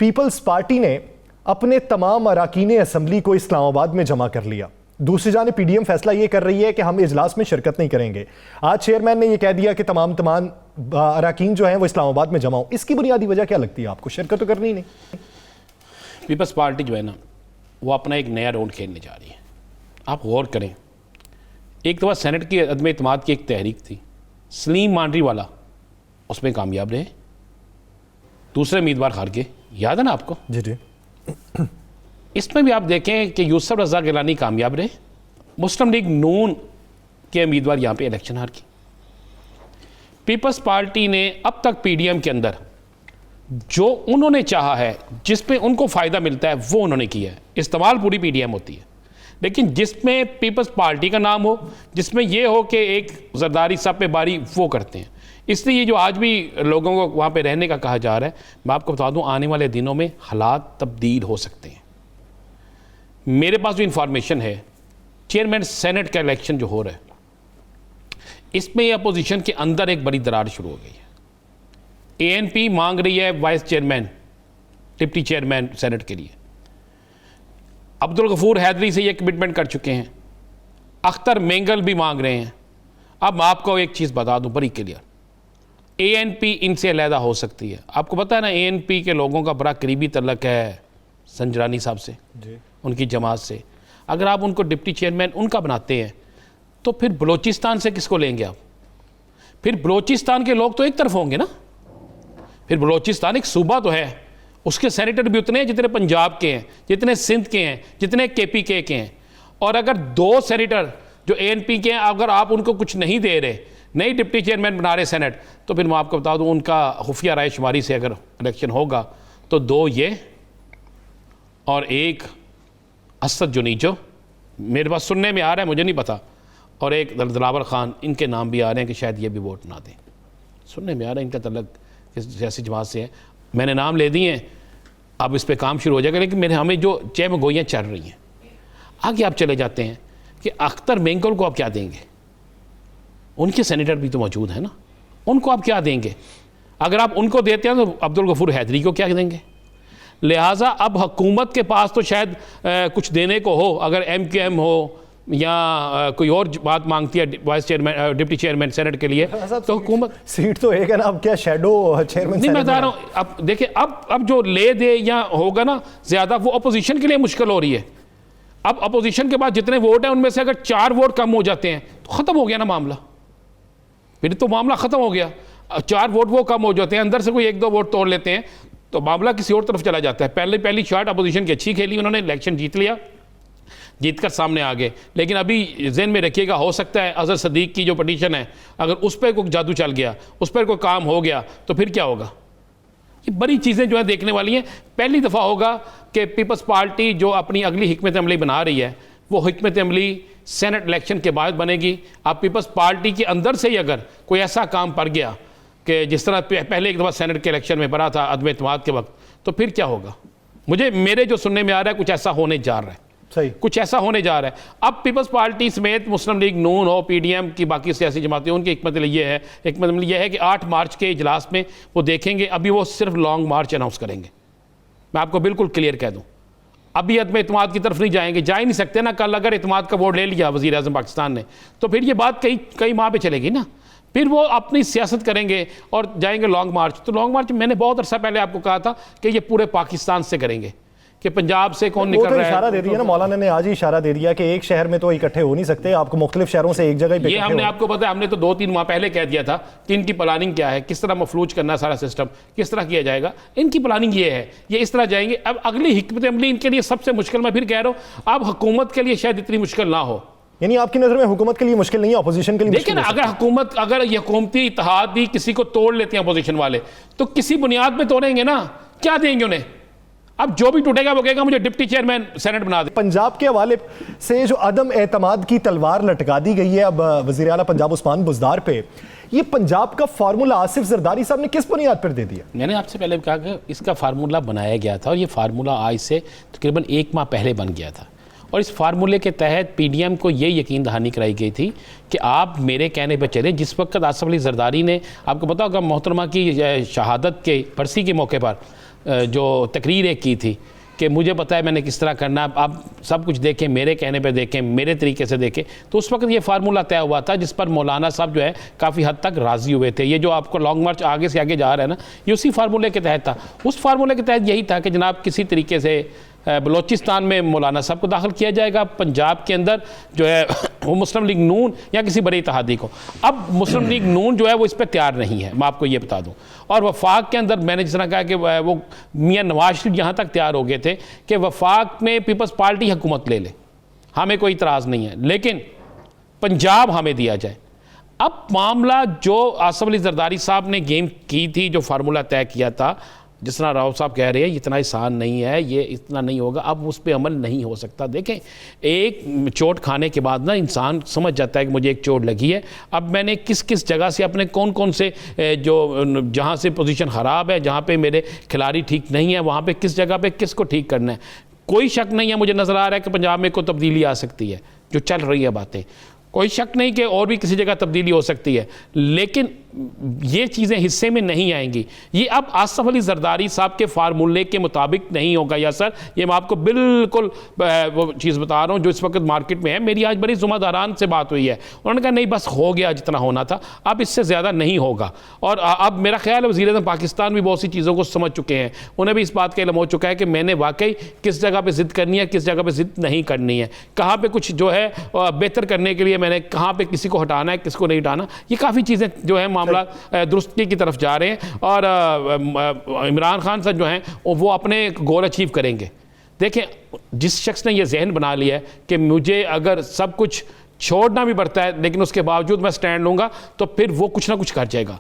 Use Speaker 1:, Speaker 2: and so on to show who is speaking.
Speaker 1: Peoples party ने अपने तमाम अरकान असम्बली को इस्लामाबाद में जमा कर लिया। दूसरी जानिब पीडीएम फैसला ये कर रही है कि हम इजलास में शिरकत नहीं करेंगे। आज चेयरमैन ने यह कह दिया कि तमाम अरकान जो हैं वो इस्लामाबाद में जमा हो। इसकी बुनियादी वजह क्या लगती है आपको? शिरकत तो करनी ही नहीं।
Speaker 2: पीपल्स पार्टी जो है ना, वो अपना एक नया राउंड खेलने जा रही है। आप गौर करें, एक दफ़ा सेनेट की अदम एतमाद की एक तहरीक थी, सलीम मांडरी वाला, उसमें कामयाब रहे, दूसरे उम्मीदवार हार गए, याद है ना आपको?
Speaker 1: जी जी।
Speaker 2: इसमें भी आप देखें कि यूसुफ रज़ा गिलानी कामयाब रहे, मुस्लिम लीग नून के उम्मीदवार यहाँ पे इलेक्शन हार गए। पीपल्स पार्टी ने अब तक पीडीएम के अंदर जो उन्होंने चाहा है, जिस पे उनको फ़ायदा मिलता है, वो उन्होंने किया है। इस्तेमाल पूरी पीडीएम होती है, लेकिन जिसमें पीपल्स पार्टी का नाम हो, जिसमें ये हो कि एक जरदारी साहब पे बारी, वो करते हैं। इसलिए ये जो आज भी लोगों को वहाँ पे रहने का कहा जा रहा है, मैं आपको बता दूँ, आने वाले दिनों में हालात तब्दील हो सकते हैं। मेरे पास जो इन्फॉर्मेशन है, चेयरमैन सेनेट का इलेक्शन जो हो रहा है, इसमें अपोजिशन के अंदर एक बड़ी दरार शुरू हो गई है। एएनपी मांग रही है vice chairman, deputy chairman senate के लिए। अब्दुल गफूर हैदरी से ये कमिटमेंट कर चुके हैं, अख्तर मेंगल भी मांग रहे हैं। अब मैं आपको एक चीज़ बता दूं बड़ी क्लियर, एएनपी इनसे अलहदा हो सकती है। आपको पता है ना, एएनपी के लोगों का बड़ा करीबी तल्लक है संजरानी साहब से, उनकी जमात से। अगर आप उनको डिप्टी चेयरमैन उनका बनाते हैं, तो फिर बलोचिस्तान से किसको लेंगे आप? फिर बलोचिस्तान के लोग तो एक तरफ होंगे ना। फिर बलोचिस्तान एक सूबा तो है, उसके सेनेटर भी उतने हैं जितने पंजाब के हैं, जितने सिंध के हैं, जितने केपीके के हैं। और अगर दो सेनेटर जो एएनपी के हैं, अगर आप उनको कुछ नहीं दे रहे, नहीं डिप्टी चेयरमैन बना रहे सेनेट, तो फिर मैं आपको बता दूं, उनका खुफिया राय शुमारी से अगर इलेक्शन होगा तो दो ये और एक असद जुनीजो, मेरे पास सुनने में आ रहा है, मुझे नहीं पता, और एक दिलावर खान, इनके नाम भी आ रहे हैं कि शायद ये भी वोट ना दें। सुनने में आ रहा है इनका तल्लक जैसी जमात से है। मैंने नाम ले दिए हैं, अब इस पर काम शुरू हो जाएगा। लेकिन हमें जो चह गोइयाँ चल रही हैं, आगे आप चले जाते हैं कि अख्तर मेंगल को आप क्या देंगे? उनके सेनेटर भी तो मौजूद हैं ना, उनको आप क्या देंगे? अगर आप उनको देते हैं तो अब्दुल गफूर हैदरी को क्या देंगे? लिहाजा अब हुकूमत के पास तो शायद कुछ देने को हो, अगर एमक्यूएम हो या कोई और बात मांगती है vice chairman, deputy chairman senate के लिए, तो हुकूमत
Speaker 1: सीट तो एक है ना। अब क्या शैडो चेयरमैन?
Speaker 2: नहीं, मैं बता रहा हूँ, अब देखिए, अब जो ले दे या होगा ना ज़्यादा, वो अपोजिशन के लिए मुश्किल हो रही है। अब अपोजिशन के पास जितने वोट हैं, उनमें से अगर 4 वोट कम हो जाते हैं तो ख़त्म हो गया ना मामला, फिर तो मामला ख़त्म हो गया। 4 वोट वो कम हो जाते हैं, अंदर से कोई 1-2 वोट तोड़ लेते हैं, तो मामला किसी और तरफ चला जाता है। पहली शॉट अपोजिशन की अच्छी खेली, उन्होंने इलेक्शन जीत लिया, जीतकर सामने आ गए। लेकिन अभी ज़हन में रखिएगा, हो सकता है अजहर सदीक की जो पटिशन है, अगर उस पर कोई जादू चल गया, उस पर कोई काम हो गया, तो फिर क्या होगा? ये बड़ी चीज़ें जो है देखने वाली हैं। पहली दफ़ा होगा कि पीपल्स पार्टी जो अपनी अगली हिकमत अमली बना रही है, वो हिकमत अमली सेनेट इलेक्शन के बाद बनेगी। आप पीपल्स पार्टी के अंदर से ही अगर कोई ऐसा काम पड़ गया कि जिस तरह पहले एक दफ़ा सेनेट के इलेक्शन में पड़ा था अदम एतमाद के वक्त, तो फिर क्या होगा? मेरे जो सुनने में आ रहा है, कुछ ऐसा होने जा रहा है।
Speaker 1: सही, कुछ
Speaker 2: ऐसा होने जा रहा है। अब पीपल्स पार्टी समेत मुस्लिम लीग नून हो, पीडीएम की बाकी सियासी जमातें, उनकी हिकमत ये है कि 8 मार्च के इजलास में वो देखेंगे। अभी वो सिर्फ लॉन्ग मार्च अनाउंस करेंगे, मैं आपको बिल्कुल क्लियर कह दूं। अभी अदम एतमाद की तरफ नहीं जाएंगे, जा ही नहीं सकते ना। कल अगर एतमाद का वोट ले लिया वज़ीर आज़म पाकिस्तान ने, तो फिर ये बात कई माह पे चलेगी ना। फिर वो अपनी सियासत करेंगे और जाएंगे लॉन्ग मार्च। तो लॉन्ग मार्च मैंने बहुत अरसा पहले आपको कहा था कि ये पूरे पाकिस्तान से करेंगे, कि पंजाब से कौन निकल रहा है।
Speaker 1: इशारा दे दिया ना मौलाना ने, आज ही इशारा दे दिया कि एक शहर में तो इकट्ठे हो नहीं सकते, आपको मुख्तलिफ शहरों से एक जगह
Speaker 2: ये हमने आपको पता है, हमने तो 2-3 माह पहले कह दिया था कि इनकी प्लानिंग क्या है, किस तरह मफलूज करना सारा सिस्टम, किस तरह किया जाएगा। इनकी प्लानिंग ये है, ये इस तरह जाएंगे। अब अगली हिकमत अमली इनके लिए सबसे मुश्किल, मैं फिर कह रहा हूँ, अब हुकूमत के लिए शायद इतनी मुश्किल ना हो।
Speaker 1: यानी आपकी नजर में हुकूमत के लिए मुश्किल नहीं है, अपोजिशन के लिए
Speaker 2: देखिए ना, अगर ये हुकूमती इत्तेहाद भी किसी को तोड़ लेते हैं अपोजिशन वाले, तो किसी बुनियाद में तोड़ेंगे ना, क्या देंगे उन्हें? अब जो भी टूटेगा वो कहेगा मुझे डिप्टी चेयरमैन सेनेट बना दे।
Speaker 1: पंजाब के हवाले से जो अदम एतमाद की तलवार लटका दी गई है अब वज़ीर आला पंजाब उस्मान बुज़दार पे, ये पंजाब का फार्मूला आसिफ जरदारी साहब ने किस बुनियाद पर दे दिया?
Speaker 2: मैंने आपसे पहले कहा कि इसका फार्मूला बनाया गया था, और ये फार्मूला आज से तकरीबन 1 माह पहले बन गया था। और इस फार्मूले के तहत पीडीएम को ये यकीन दहानी कराई गई थी कि आप मेरे कहने पर चले। जिस वक्त आसिफ अली जरदारी ने, आपको पता होगा, मोहतरमा की शहादत के बरसी के मौके पर जो तकरीर एक की थी कि मुझे पता है मैंने किस तरह करना, आप सब कुछ देखें, मेरे कहने पे देखें, मेरे तरीके से देखें, तो उस वक्त ये फार्मूला तय हुआ था जिस पर मौलाना साहब जो है काफ़ी हद तक राज़ी हुए थे। ये जो आपको लॉन्ग मार्च आगे से आगे जा रहा है ना, ये उसी फार्मूले के तहत था। उस फार्मूले के तहत यही था कि जनाब किसी तरीके से बलूचिस्तान में मौलाना साहब को दाखिल किया जाएगा, पंजाब के अंदर जो है वो मुस्लिम लीग नून या किसी बड़े इत्तेहादी को। अब मुस्लिम लीग नून जो है वो इस पर तैयार नहीं है, मैं आपको ये बता दूं। और वफाक के अंदर मैंने जिस तरह कहा कि वो मियां नवाज शरीफ यहाँ तक तैयार हो गए थे कि वफाक में पीपल्स पार्टी हुकूमत ले ले, हमें कोई इतराज़ नहीं है, लेकिन पंजाब हमें दिया जाए। अब मामला जो आसिफ अली जरदारी साहब ने गेम की थी, जो फार्मूला तय किया था, जिस तरह राव साहब कह रहे हैं इतना आसान नहीं है, ये इतना नहीं होगा, अब उस पर अमल नहीं हो सकता। देखें, एक चोट खाने के बाद ना इंसान समझ जाता है कि मुझे एक चोट लगी है, अब मैंने किस किस जगह से अपने कौन कौन से जो जहाँ से पोजीशन ख़राब है, जहाँ पे मेरे खिलाड़ी ठीक नहीं है, वहाँ पे किस जगह पे किसको ठीक करना है। कोई शक नहीं है, मुझे नज़र आ रहा है कि पंजाब में कोई तब्दीली आ सकती है, जो चल रही है बातें, कोई शक नहीं कि और भी किसी जगह तब्दीली हो सकती है, लेकिन ये चीज़ें हिस्से में नहीं आएंगी। ये अब आसिफ अली जरदारी साहब के फार्मूले के मुताबिक नहीं होगा। या सर, ये मैं आपको बिल्कुल वो चीज़ बता रहा हूँ जो इस वक्त मार्केट में है। मेरी आज बड़ी ज़ुम्मेदारान से बात हुई है, उन्होंने कहा नहीं बस हो गया जितना होना था, अब इससे ज़्यादा नहीं होगा। और अब मेरा ख्याल है वज़ीर-ए-आज़म पाकिस्तान भी बहुत सी चीज़ों को समझ चुके हैं, उन्हें भी इस बात का इल्म हो चुका है कि मैंने वाकई किस जगह पर ज़िद करनी है, किस जगह पर ज़िद नहीं करनी है, कहाँ पर कुछ जो है बेहतर करने के लिए मैंने कहाँ पर किसी को हटाना है, किसको नहीं हटाना। ये काफ़ी चीज़ें जो है मामला दुरुस्ती की तरफ जा रहे हैं और इमरान खान साहब जो हैं वो अपने गोल अचीव करेंगे। देखें, जिस शख्स ने ये जहन बना लिया है कि मुझे अगर सब कुछ छोड़ना भी पड़ता है लेकिन उसके बावजूद मैं स्टैंड लूँगा, तो फिर वो कुछ ना कुछ कर जाएगा।